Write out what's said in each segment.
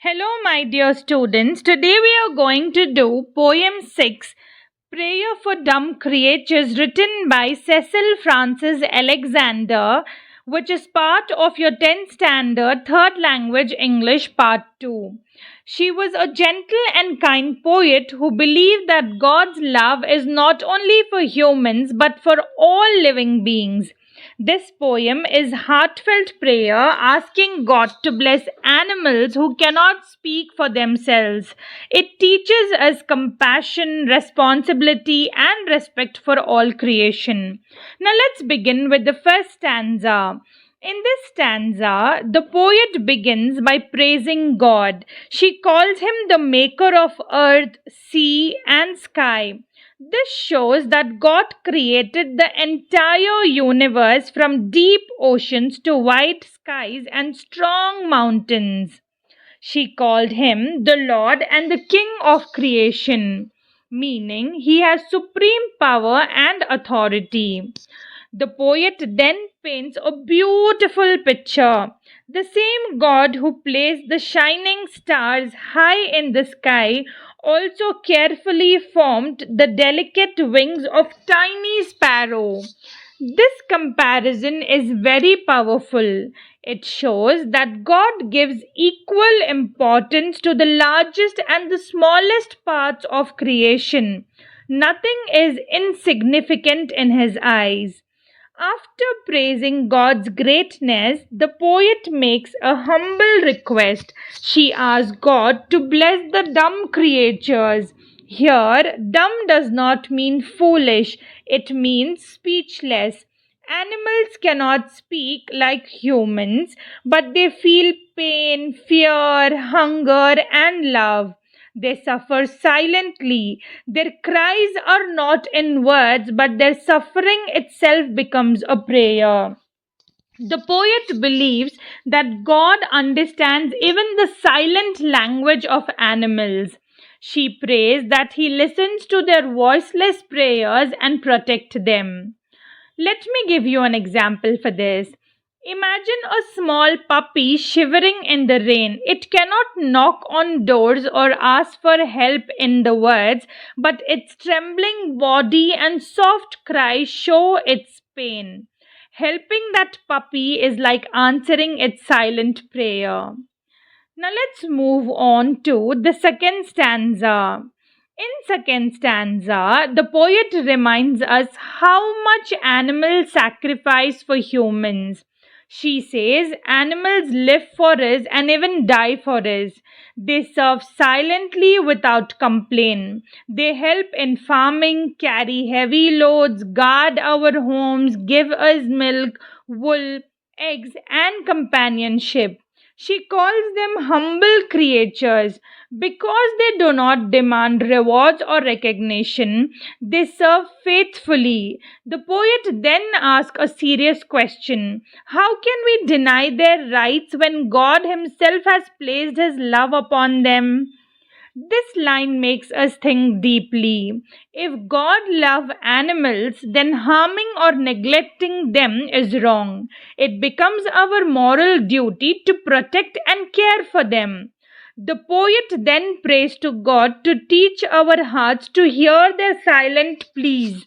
Hello, my dear students. Today we are going to do Poem 6, Prayer for Dumb Creatures, written by Cecil Francis Alexander, which is part of your 10th standard third language English part 2. She was a gentle and kind poet who believed that God's love is not only for humans but for all living beings. This poem is heartfelt prayer asking God to bless animals who cannot speak for themselves. It teaches us compassion, responsibility, and respect for all creation. Now let's begin with the first stanza. In this stanza, the poet begins by praising God. She calls him the maker of earth, sea, and sky. This shows that God created the entire universe from deep oceans to white skies and strong mountains. She called him the Lord and the King of creation, meaning he has supreme power and authority. The poet then paints a beautiful picture. The same God who placed the shining stars high in the sky also carefully formed the delicate wings of tiny sparrow. This comparison is very powerful. It shows that God gives equal importance to the largest and the smallest parts of creation. Nothing is insignificant in his eyes. After praising God's greatness, the poet makes a humble request. She asks God to bless the dumb creatures. Here, dumb does not mean foolish, it means speechless. Animals cannot speak like humans, but they feel pain, fear, hunger, and love. They suffer silently. Their cries are not in words, but their suffering itself becomes a prayer. The poet believes that God understands even the silent language of animals. She prays that he listens to their voiceless prayers and protect them. Let me give you an example for this. Imagine a small puppy shivering in the rain. It cannot knock on doors or ask for help in the words, but its trembling body and soft cries show its pain. Helping that puppy is like answering its silent prayer. Now let's move on to the second stanza. In second stanza, the poet reminds us how much animals sacrifice for humans. She says animals live for us and even die for us. They serve silently without complaint. They help in farming, carry heavy loads, guard our homes, give us milk, wool, eggs, and companionship. She calls them humble creatures because they do not demand rewards or recognition. They serve faithfully. The poet then asks a serious question. How can we deny their rights when God Himself has placed His love upon them? This line makes us think deeply. If God loves animals, then harming or neglecting them is wrong. It becomes our moral duty to protect and care for them. The poet then prays to God to teach our hearts to hear their silent pleas.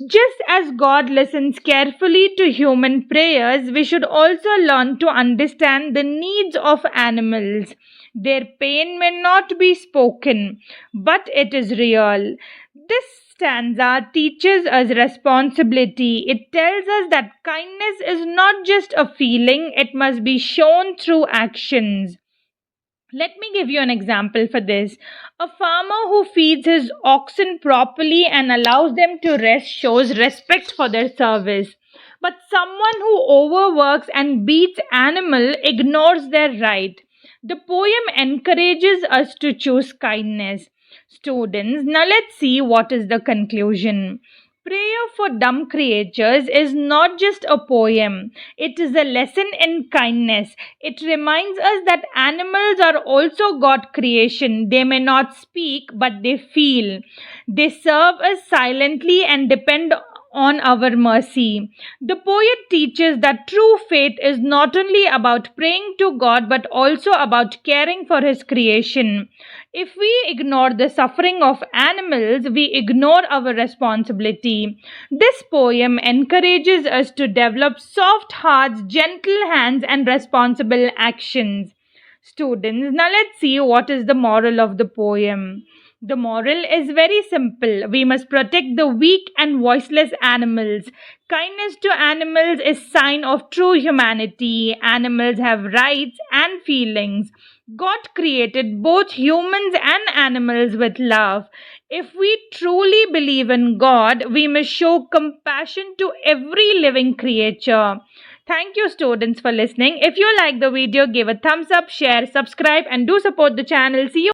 Just as God listens carefully to human prayers, we should also learn to understand the needs of animals. Their pain may not be spoken, but it is real. This stanza teaches us responsibility. It tells us that kindness is not just a feeling, it must be shown through actions. Let me give you an example for this. A farmer who feeds his oxen properly and allows them to rest shows respect for their service. But someone who overworks and beats animal ignores their right. The poem encourages us to choose kindness. Students, now let's see what is the conclusion. Prayer for Dumb Creatures is not just a poem, it is a lesson in kindness. It reminds us that animals are also God's creation. They may not speak, but they feel. They serve us silently and depend on our mercy. The poet teaches that true faith is not only about praying to God but also about caring for His creation. If we ignore the suffering of animals, we ignore our responsibility. This poem encourages us to develop soft hearts, gentle hands, and responsible actions. Students, now let's see what is the moral of the poem. The moral is very simple. We must protect the weak and voiceless animals. Kindness to animals is sign of true humanity. Animals have rights and feelings. God created both humans and animals with love. If we truly believe in God, we must show compassion to every living creature. Thank you, students, for listening. If you like the video, give a thumbs up, share, subscribe, and do support the channel. See you.